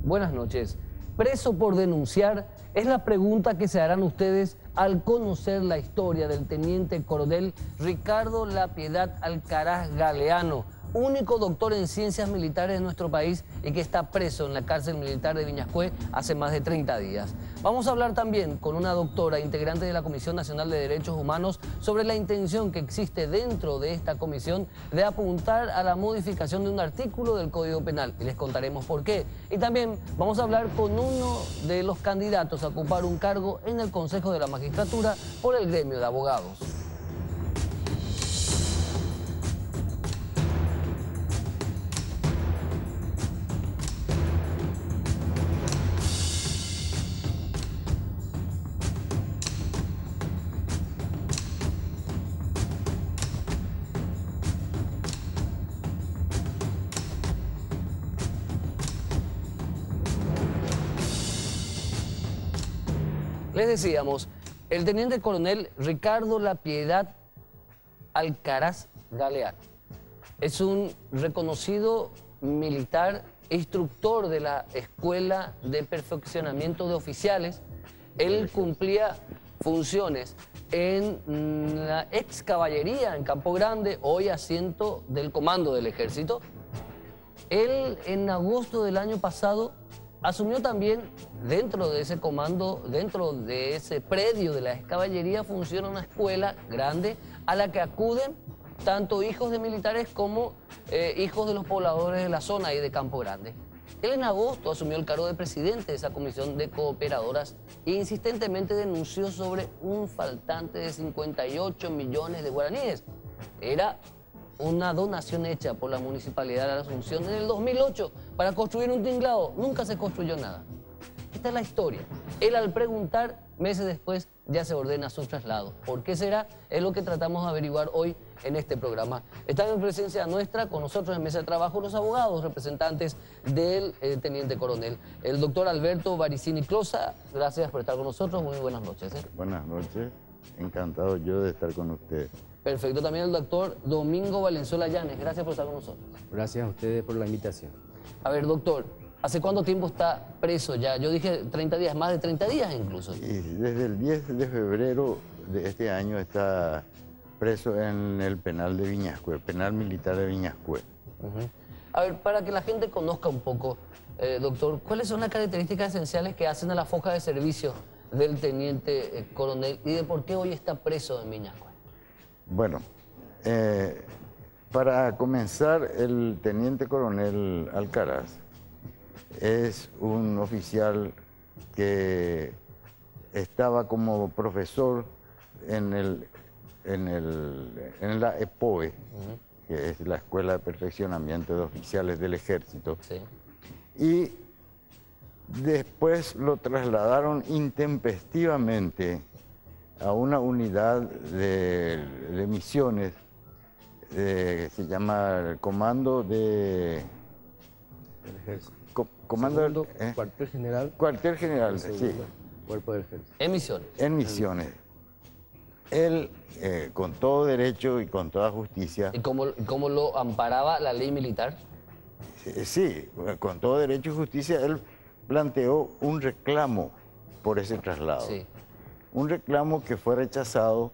Buenas noches. ¿Preso por denunciar? Es la pregunta que se harán ustedes al conocer la historia del teniente coronel Ricardo La Piedad Alcaraz Galeano, único doctor en ciencias militares de nuestro país y que está preso en la cárcel militar de Viñascué hace más de 30 días. Vamos a hablar también con una doctora integrante de la Comisión Nacional de Derechos Humanos sobre la intención que existe dentro de esta comisión de apuntar a la modificación de un artículo del Código Penal, y les contaremos por qué. Y también vamos a hablar con uno de los candidatos a ocupar un cargo en el Consejo de la Magistratura por el gremio de abogados. Les decíamos, el teniente coronel Ricardo La Piedad Alcaraz Galeano es un reconocido militar instructor de la Escuela de Perfeccionamiento de Oficiales. Él cumplía funciones en la ex caballería en Campo Grande, hoy asiento del Comando del Ejército. Él en agosto del año pasado asumió también dentro de ese comando, dentro de ese predio de la ex caballería, funciona una escuela grande a la que acuden tanto hijos de militares como hijos de los pobladores de la zona y de Campo Grande. Él en agosto asumió el cargo de presidente de esa comisión de cooperadoras e insistentemente denunció sobre un faltante de 58 millones de guaraníes. Era una donación hecha por la Municipalidad de la Asunción en el 2008 para construir un tinglado. Nunca se construyó nada. Esta es la historia. Él, al preguntar, meses después ya se ordena su traslado. ¿Por qué será? Es lo que tratamos de averiguar hoy en este programa. Están en presencia nuestra, con nosotros en mesa de trabajo, los abogados representantes del teniente coronel. El doctor Alberto Baricini Closa, gracias por estar con nosotros. Muy buenas noches. Buenas noches. Encantado yo de estar con ustedes. Perfecto. También el doctor Domingo Valenzuela Llanes. Gracias por estar con nosotros. Gracias a ustedes por la invitación. A ver, doctor, ¿hace cuánto tiempo está preso ya? Yo dije 30 días, más de 30 días incluso. Y desde el 10 de febrero de este año está preso en el penal de Viñascué, penal militar de Viñascué. A ver, para que la gente conozca un poco, doctor, ¿cuáles son las características esenciales que hacen a la foja de servicio del teniente coronel y de por qué hoy está preso en Viñascué? Bueno, para comenzar, el teniente coronel Alcaraz es un oficial que estaba como profesor en la EPOE, que es la Escuela de Perfeccionamiento de Oficiales del Ejército. Sí. Y después lo trasladaron intempestivamente a una unidad de misiones que se llama el Comando de... Comando Cuartel General. Cuartel General, sí. Cuerpo del Ejército. En Misiones. En Misiones. Él, con todo derecho y con toda justicia... ¿Y cómo lo amparaba la ley militar? Sí, con todo derecho y justicia, él planteó un reclamo por ese traslado. Sí. Un reclamo que fue rechazado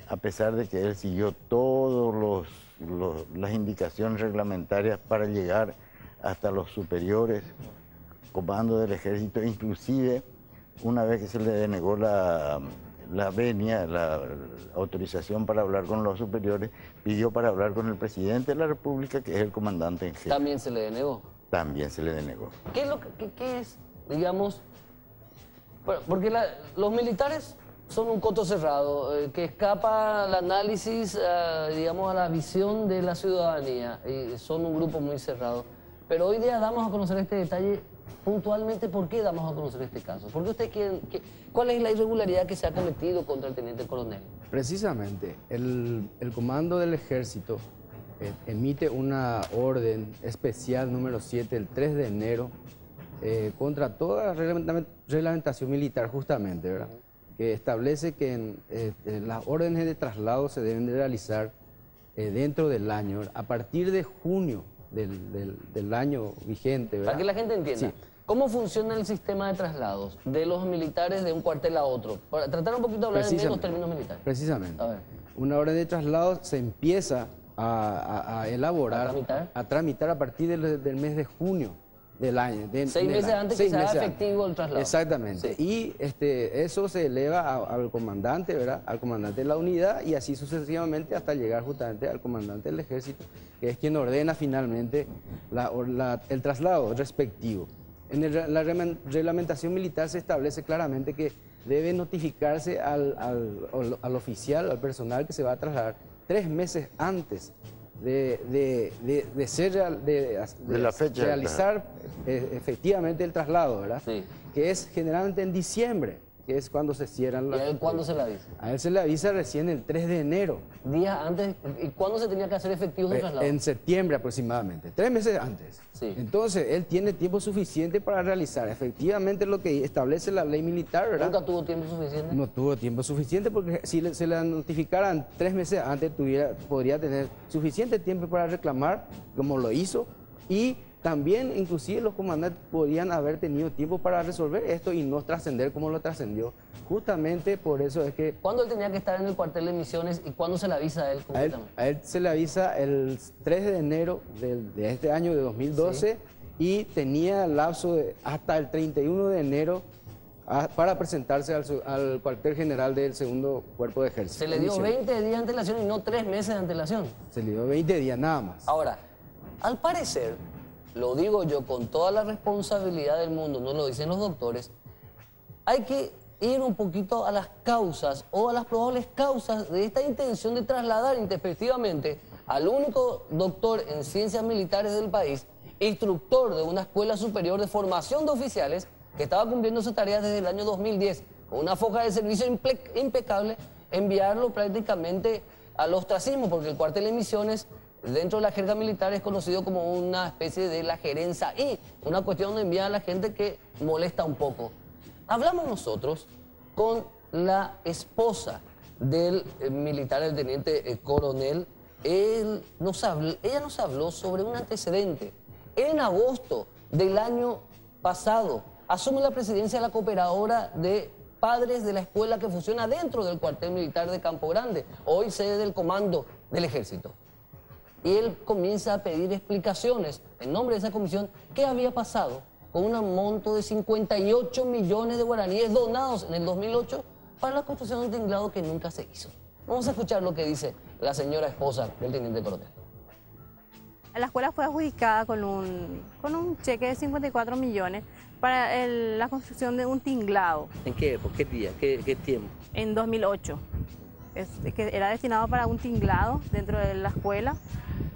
a pesar de que él siguió todas las indicaciones reglamentarias para llegar hasta los superiores, comando del ejército, inclusive una vez que se le denegó la venia, la autorización para hablar con los superiores, pidió para hablar con el presidente de la República, que es el comandante en jefe. ¿También se le denegó? También se le denegó. ¿Qué es, digamos, porque los militares son un coto cerrado, que escapa al análisis, digamos, a la visión de la ciudadanía, y son un grupo muy cerrado. Pero hoy día damos a conocer este detalle puntualmente. ¿Por qué damos a conocer este caso? ¿Por qué usted quiere, cuál es la irregularidad que se ha cometido contra el teniente coronel? Precisamente, el Comando del Ejército emite una orden especial número 7 el 3 de enero contra toda reglamentación militar, justamente, ¿verdad? Que establece que las órdenes de traslado se deben de realizar dentro del año, a partir de junio del año vigente, ¿verdad? Para que la gente entienda. Sí. ¿Cómo funciona el sistema de traslados de los militares de un cuartel a otro? Para tratar un poquito de hablar en menos términos militares. Precisamente. A ver. Una orden de traslado se empieza a elaborar, ¿A tramitar? a tramitar a partir del mes de junio del año. 6 meses antes que se haga efectivo el traslado. Exactamente. Sí. Y eso se eleva al comandante, ¿verdad? Al comandante de la unidad y así sucesivamente hasta llegar justamente al comandante del ejército, que es quien ordena finalmente el traslado respectivo. En la reglamentación militar se establece claramente que debe notificarse al oficial, al personal que se va a trasladar 3 meses antes de la fecha del realizar efectivamente el traslado, ¿verdad? Sí. Que es generalmente en diciembre, que es cuando se cierran ¿Y las... a él cuándo se le avisa? A él se le avisa recién el 3 de enero. Días antes. ¿Y cuándo se tenía que hacer efectivo el traslado? En septiembre aproximadamente, 3 meses antes. Sí. Entonces, él tiene tiempo suficiente para realizar efectivamente lo que establece la ley militar, ¿verdad? ¿Nunca tuvo tiempo suficiente? No tuvo tiempo suficiente porque si se le notificaran 3 meses antes, podría tener suficiente tiempo para reclamar, como lo hizo, y también inclusive los comandantes podrían haber tenido tiempo para resolver esto y no trascender como lo trascendió. Justamente por eso es que ¿Cuándo él tenía que estar en el cuartel de misiones y cuándo se le avisa a él completamente? a él se le avisa el 3 de enero de este año de 2012 y tenía el lapso hasta el 31 de enero para presentarse al cuartel general del segundo cuerpo de ejército. Se le dio 20 días de antelación y no 3 meses de antelación. Se le dio 20 días nada más. Ahora, al parecer, lo digo yo con toda la responsabilidad del mundo, no lo dicen los doctores, hay que ir un poquito a las causas o a las probables causas de esta intención de trasladar intempestivamente al único doctor en ciencias militares del país, instructor de una escuela superior de formación de oficiales, que estaba cumpliendo sus tareas desde el año 2010, con una foja de servicio impecable, enviarlo prácticamente al ostracismo, porque el cuartel de misiones dentro de la jerga militar es conocido como una especie de la gerencia y una cuestión donde envían a la gente que molesta un poco. Hablamos nosotros con la esposa del militar, el teniente coronel. Ella nos habló sobre un antecedente. En agosto del año pasado asume la presidencia de la cooperadora de padres de la escuela que funciona dentro del cuartel militar de Campo Grande, hoy sede del comando del ejército. Y él comienza a pedir explicaciones en nombre de esa comisión qué había pasado con un monto de 58 millones de guaraníes donados en el 2008 para la construcción de un tinglado que nunca se hizo. Vamos a escuchar lo que dice la señora esposa del teniente coronel. La escuela fue adjudicada con un cheque de 54 millones para la construcción de un tinglado. ¿En qué época? ¿Qué día? ¿Qué tiempo? En 2008. Que era destinado para un tinglado dentro de la escuela,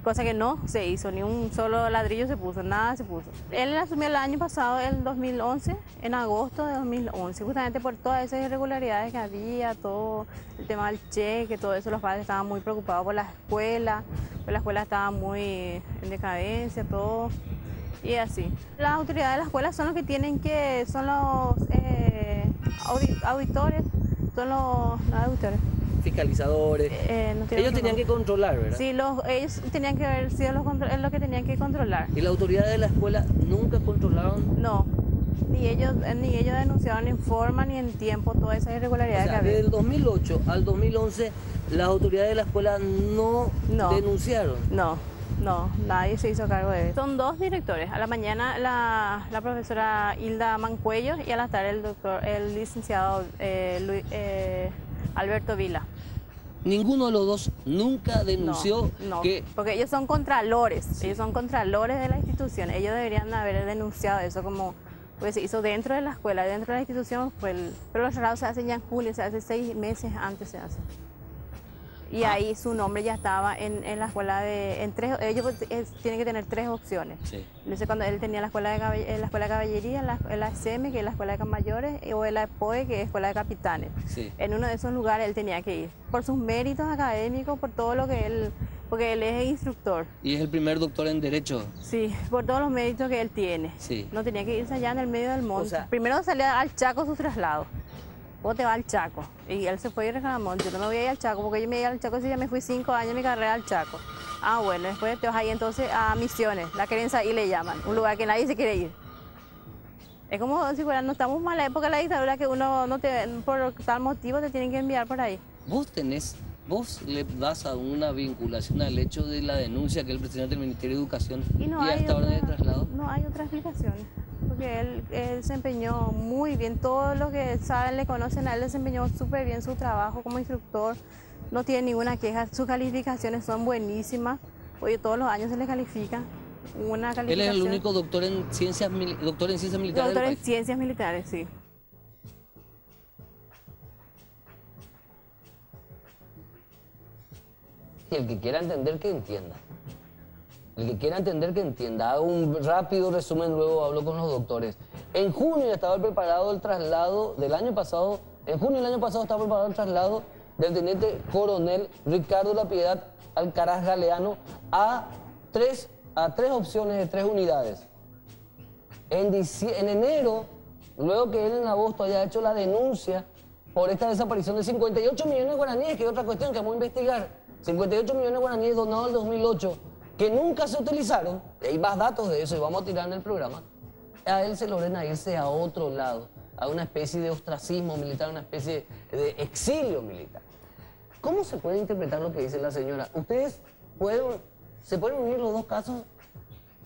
cosa que no se hizo, ni un solo ladrillo se puso, nada se puso. Él asumió el año pasado, el 2011, en agosto de 2011, justamente por todas esas irregularidades que había, todo el tema del cheque, todo eso, los padres estaban muy preocupados por la escuela, pues la escuela estaba muy en decadencia, todo, y así. Las autoridades de la escuela son los que son los auditores, son los auditores. Fiscalizadores. Ellos tenían que controlar, ¿verdad? Sí, ellos tenían que haber sido los que tenían que controlar. ¿Y las autoridades de la escuela nunca controlaron? No, ni ellos denunciaron en forma ni en tiempo todas esas irregularidades que había. Desde el 2008 al 2011, las autoridades de la escuela no denunciaron. No, nadie se hizo cargo de eso. Son 2 directores. A la mañana la profesora Hilda Mancuello y a la tarde el licenciado Alberto Vila. Ninguno de los dos nunca denunció que... porque ellos son contralores, ellos son contralores de la institución. Ellos deberían haber denunciado eso como pues se hizo dentro de la escuela, dentro de la institución, pero los traslados se hacen ya en julio, se hace 6 meses antes se hace. Y ahí su nombre ya estaba en la escuela ellos tienen que tener 3 opciones. Sí. Entonces cuando él tenía la escuela de caballería, la SM, que es la escuela de mayores, o la POE, que es escuela de capitanes. Sí. En uno de esos lugares él tenía que ir, por sus méritos académicos, por todo lo que porque él es instructor. Y es el primer doctor en Derecho. Sí, por todos los méritos que él tiene. Sí. No tenía que irse allá en el medio del monte. O sea, primero salía al Chaco su traslado. ¿Vos te vas al Chaco? Y él se fue y reclamó, yo no me voy a ir al Chaco, porque yo me iba al Chaco si ya me fui 5 años en mi carrera al Chaco. Ah, bueno, después te vas ahí entonces a Misiones, la Querencia ahí le llaman, un lugar que nadie se quiere ir. Es como si fuera, no estamos más en la época de la dictadura que uno no te, por tal motivo te tienen que enviar por ahí. Vos le das a una vinculación al hecho de la denuncia que el presidente del Ministerio de Educación Y no y hay hasta orden de otra, traslado. no hay otra explicación, porque él desempeñó muy bien, todos los que saben, le conocen a él, desempeñó súper bien su trabajo como instructor, no tiene ninguna queja, sus calificaciones son buenísimas, oye, todos los años se le califica una calificación. Él es el único doctor en ciencias militares Doctor del en país. ciencias militares, sí. Y el que quiera entender, que entienda. El que quiera entender, que entienda. Hago un rápido resumen, luego hablo con los doctores. En junio estaba preparado el traslado del año pasado. En junio del año pasado estaba preparado el traslado del teniente coronel Ricardo La Piedad Alcaraz Galeano a tres opciones de 3 unidades. En enero, luego que él en agosto haya hecho la denuncia por esta desaparición de 58 millones de guaraníes, que es otra cuestión que vamos a investigar. 58 millones de guaraníes donados en 2008, que nunca se utilizaron, y hay más datos de eso y vamos a tirar en el programa. A él se le ordena irse a otro lado, a una especie de ostracismo militar, una especie de exilio militar. ¿Cómo se puede interpretar lo que dice la señora? ¿Ustedes se pueden unir los dos casos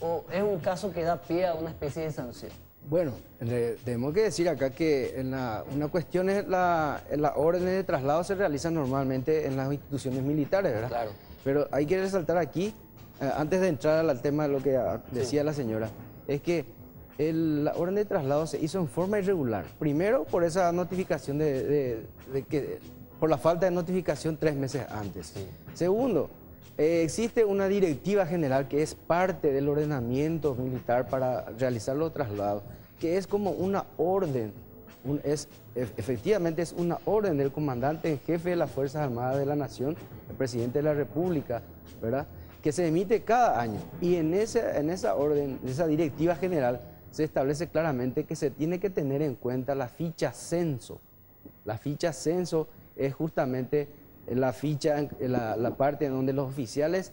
o es un caso que da pie a una especie de sanción? Bueno, tenemos que decir acá que una cuestión es las órdenes de traslado se realizan normalmente en las instituciones militares, ¿verdad? Claro. Pero hay que resaltar aquí, antes de entrar al tema de lo que decía la señora, es que la orden de traslado se hizo en forma irregular. Primero, por esa notificación por la falta de notificación 3 meses antes. Sí. Segundo, existe una directiva general que es parte del ordenamiento militar para realizar los traslados, que es como una orden, efectivamente es una orden del comandante en jefe de las Fuerzas Armadas de la Nación, el presidente de la República, ¿verdad?, que se emite cada año. Y en esa orden, en esa directiva general, se establece claramente que se tiene que tener en cuenta la ficha censo. La ficha censo es justamente la ficha, la parte en donde los oficiales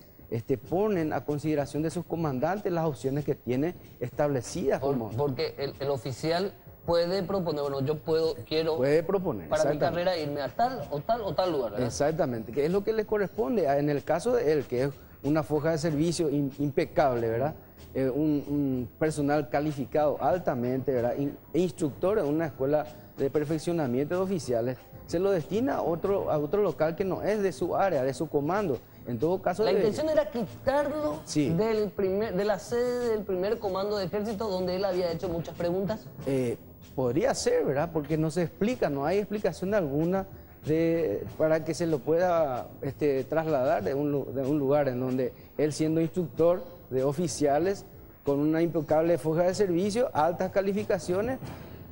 ponen a consideración de sus comandantes las opciones que tiene establecidas. Porque el oficial puede proponer, bueno, puede proponer para mi carrera irme a tal o tal lugar, ¿verdad? Exactamente, que es lo que le corresponde. En el caso de él, que es una foja de servicio impecable, ¿verdad? Un personal calificado altamente, ¿verdad? Instructor en una escuela de perfeccionamiento de oficiales, se lo destina a otro local que no es de su área, de su comando. En todo caso... La intención era quitarlo sí, de la sede del primer comando de ejército, donde él había hecho muchas preguntas. Podría ser, ¿verdad? Porque no se explica, no hay explicación alguna para que se lo pueda trasladar de un lugar en donde él, siendo instructor de oficiales, con una impecable foja de servicio, altas calificaciones,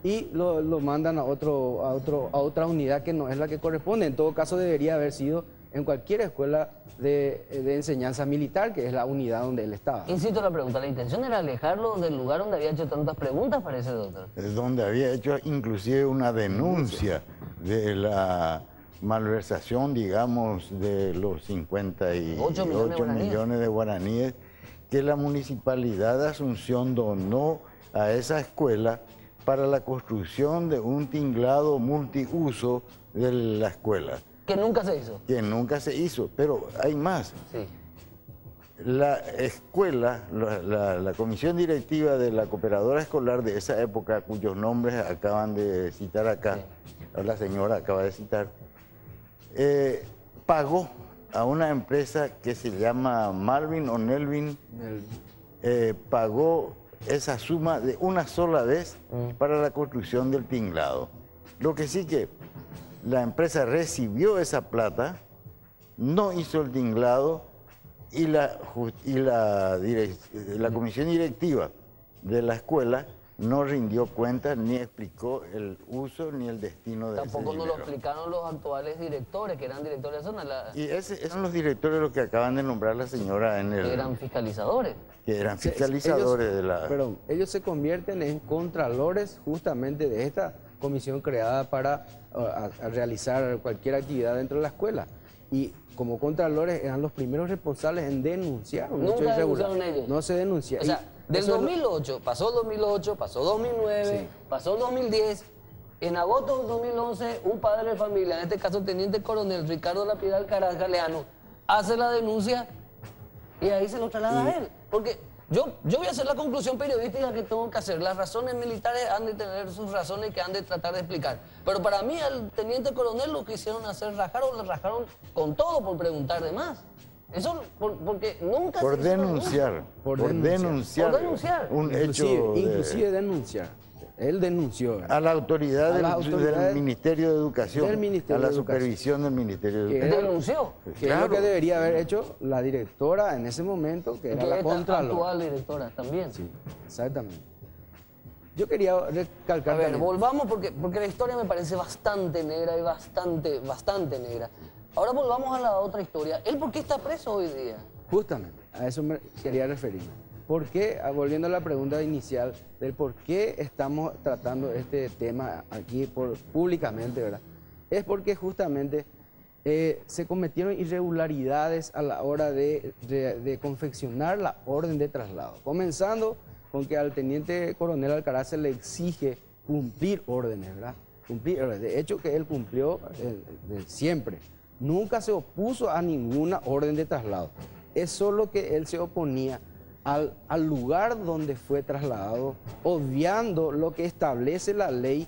y lo mandan a otra unidad que no es la que corresponde. En todo caso, debería haber sido en cualquier escuela de enseñanza militar, que es la unidad donde él estaba. Insisto en la pregunta, ¿la intención era alejarlo del lugar donde había hecho tantas preguntas, parece, doctor? Es donde había hecho inclusive una denuncia de la malversación, digamos, de los 58 millones de guaraníes que la Municipalidad de Asunción donó a esa escuela para la construcción de un tinglado multiuso de la escuela. Que nunca se hizo. Que nunca se hizo, pero hay más. Sí. La escuela, la comisión directiva de la cooperadora escolar de esa época, cuyos nombres acaban de citar acá, sí, la señora acaba de citar, pagó a una empresa que se llama Marvin o Nelvin, pagó esa suma de una sola vez para la construcción del tinglado. Lo que sí que la empresa recibió esa plata, no hizo el tinglado y la comisión directiva de la escuela no rindió cuenta ni explicó el uso ni el destino de ese dinero. Tampoco nos lo explicaron los actuales directores, que eran directores de zona. Y esos son los directores los que acaban de nombrar la señora en el... Que eran fiscalizadores. Que eran fiscalizadores de la... Perdón, ellos se convierten en contralores justamente de esta comisión creada para realizar cualquier actividad dentro de la escuela. y como contralores eran los primeros responsables en denunciar un hecho Nunca irregular. denunciaron ellos. No se denuncia. O sea, Y del eso es lo- 2008, pasó 2008, pasó 2009, Sí. pasó 2010. En agosto de 2011, un padre de familia, en este caso el teniente coronel Ricardo La Piedad Alcaraz Galeano, hace la denuncia y ahí se lo traslada a él. Porque yo voy a hacer la conclusión periodística que tengo que hacer. Las razones militares han de tener sus razones que han de tratar de explicar. Pero para mí, al teniente coronel lo que hicieron hacer rajar o le rajaron con todo por preguntar de más. Eso porque nunca Por se hizo una denunciar, Por por denunciar. denunciar, Por denunciar. un inclusive, hecho inclusive denunciar. Él denunció. ¿verdad? a la autoridad, A las del autoridades Ministerio de Educación, del Ministerio a la de Educación. supervisión del Ministerio de Que Educación. denunció. Que es lo que debería haber hecho la directora en ese momento, que era Que la esta Contralor. actual directora también. Sí, exactamente. Yo quería recalcar A ver, también- volvamos porque la historia me parece bastante negra y bastante negra. Ahora volvamos a la otra historia. ¿Él por qué está preso hoy día? Justamente, a eso me quería referirme. ¿Por qué, volviendo a la pregunta inicial, del por qué estamos tratando este tema aquí públicamente, ¿verdad? Es porque justamente se cometieron irregularidades a la hora de confeccionar la orden de traslado. Comenzando con que al teniente coronel Alcaraz se le exige cumplir órdenes, ¿verdad? Cumplir órdenes. De hecho, que él cumplió siempre. Nunca se opuso a ninguna orden de traslado. Es solo que él se oponía al lugar donde fue trasladado, obviando lo que establece la ley,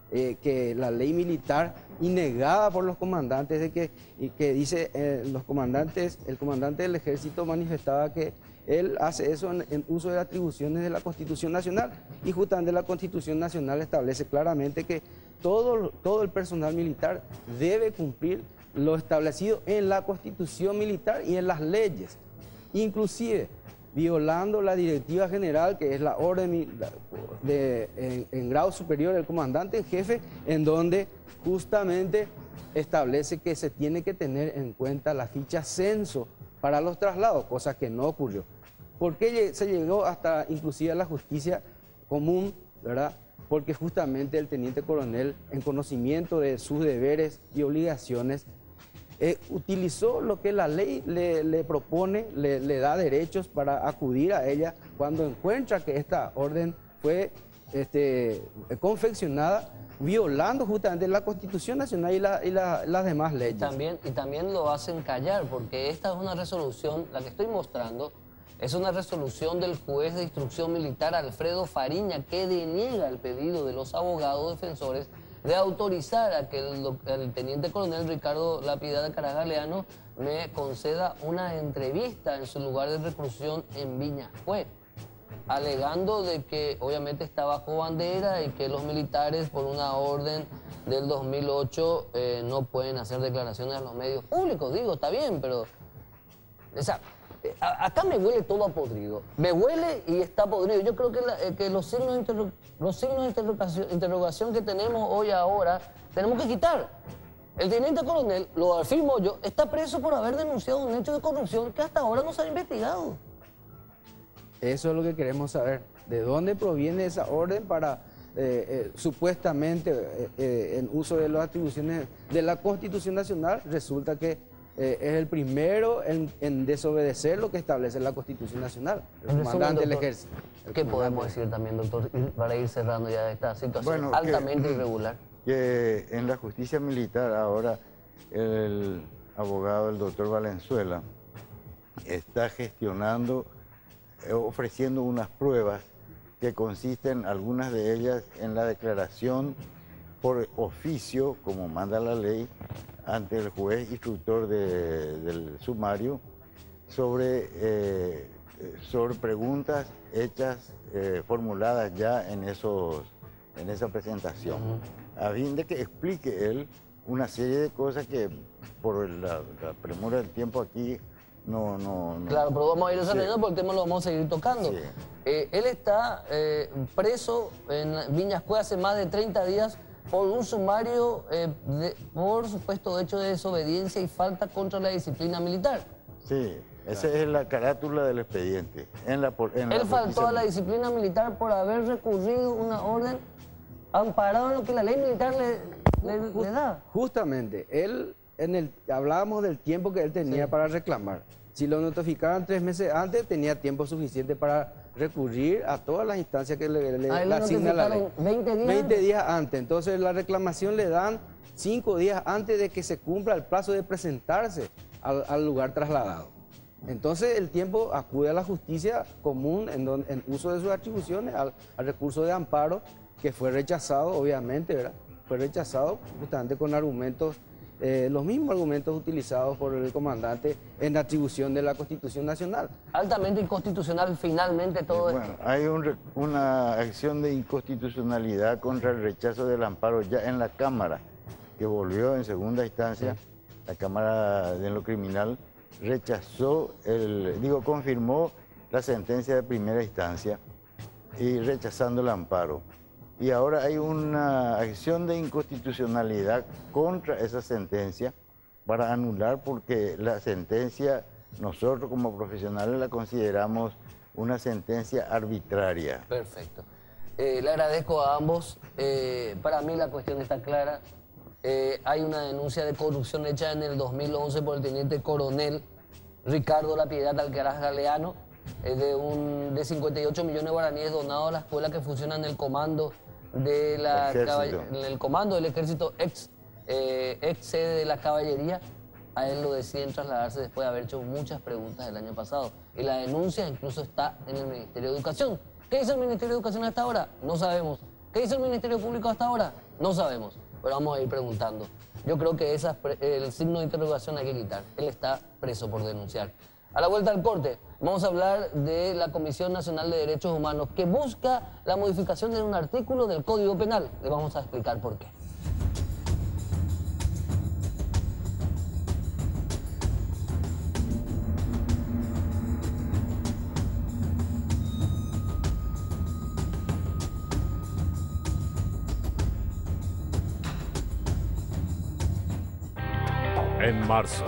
que la ley militar y negada por los comandantes, que dice los comandantes, el comandante del ejército manifestaba que él hace eso en uso de atribuciones de la Constitución Nacional, y justamente la Constitución Nacional establece claramente que todo el personal militar debe cumplir lo establecido en la Constitución Militar y en las leyes, inclusive violando la directiva general, que es la orden en grado superior del comandante en jefe, en donde justamente establece que se tiene que tener en cuenta la ficha censo para los traslados, cosa que no ocurrió. ¿Por qué se llegó hasta inclusive a la justicia común, verdad? Porque justamente el teniente coronel, en conocimiento de sus deberes y obligaciones, utilizó lo que la ley le propone, le da derechos para acudir a ella cuando encuentra que esta orden fue confeccionada violando justamente la Constitución Nacional y las demás leyes. Y también lo hacen callar, porque esta es una resolución, la que estoy mostrando, es una resolución del juez de instrucción militar Alfredo Fariña, que deniega el pedido de los abogados defensores de autorizar a que el teniente coronel Ricardo La Piedad Alcaraz Galeano me conceda una entrevista en su lugar de reclusión en Viñascue, alegando de que obviamente está bajo bandera y que los militares, por una orden del 2008, no pueden hacer declaraciones a los medios públicos. Digo, está bien, pero... O sea, acá me huele todo a podrido. Me huele y está podrido. Yo creo que los signos de interrogación que tenemos hoy ahora, tenemos que quitar. El teniente coronel, lo afirmo yo, está preso por haber denunciado un hecho de corrupción que hasta ahora no se ha investigado. Eso es lo que queremos saber. ¿De dónde proviene esa orden para supuestamente en uso de las atribuciones de la Constitución Nacional? Resulta que es el primero en desobedecer lo que establece la Constitución Nacional, el comandante del ejército. ¿Qué podemos decir también, doctor, para ir cerrando ya esta situación Bueno, altamente irregular? Que en la justicia militar ahora el abogado, el doctor Valenzuela, está gestionando, ofreciendo unas pruebas que consisten, algunas de ellas, en la declaración por oficio, como manda la ley, ante el juez instructor del sumario sobre preguntas hechas, formuladas ya en esa presentación, a fin de que explique él una serie de cosas que por la premura del tiempo aquí no... Claro, pero vamos a ir desarrollando porque el tema lo vamos a seguir tocando. Sí. Él está preso en Viñascue hace más de 30 días por un sumario por supuesto hecho de desobediencia y falta contra la disciplina militar. Sí, esa es la carátula del expediente. Él faltó a la disciplina militar por haber recurrido una orden amparado en lo que la ley militar le da. Justamente, él hablábamos del tiempo que él tenía para reclamar. Si lo notificaban 3 meses antes, tenía tiempo suficiente para recurrir a todas las instancias que le asigna la ley. 20 días. 20 días antes. Entonces la reclamación le dan 5 días antes de que se cumpla el plazo de presentarse al lugar trasladado. Entonces el tiempo acude a la justicia común en uso de sus atribuciones, al recurso de amparo, que fue rechazado, obviamente, ¿verdad? Fue rechazado justamente con argumentos, los mismos argumentos utilizados por el comandante en atribución de la Constitución Nacional. Altamente inconstitucional finalmente todo esto. Bueno, hay una acción de inconstitucionalidad contra el rechazo del amparo ya en la Cámara, que volvió en segunda instancia. La Cámara de lo Criminal rechazó, confirmó la sentencia de primera instancia y rechazando el amparo. Y ahora hay una acción de inconstitucionalidad contra esa sentencia para anular, porque la sentencia, nosotros como profesionales la consideramos una sentencia arbitraria. Perfecto. Le agradezco a ambos. Para mí la cuestión está clara. Hay una denuncia de corrupción hecha en el 2011 por el teniente coronel Ricardo La Piedad Alcaraz Galeano, de 58 millones de guaraníes donados a la escuela que funciona en el comando del ejército, ex sede de la caballería. A él lo deciden trasladarse después de haber hecho muchas preguntas el año pasado. Y la denuncia incluso está en el Ministerio de Educación. ¿Qué hizo el Ministerio de Educación hasta ahora? No sabemos. ¿Qué hizo el Ministerio Público hasta ahora? No sabemos. Pero vamos a ir preguntando. Yo creo que el signo de interrogación hay que quitar. Él está preso por denunciar. A la vuelta al corte, vamos a hablar de la Comisión Nacional de Derechos Humanos, que busca la modificación de un artículo del Código Penal. Le vamos a explicar por qué. En marzo,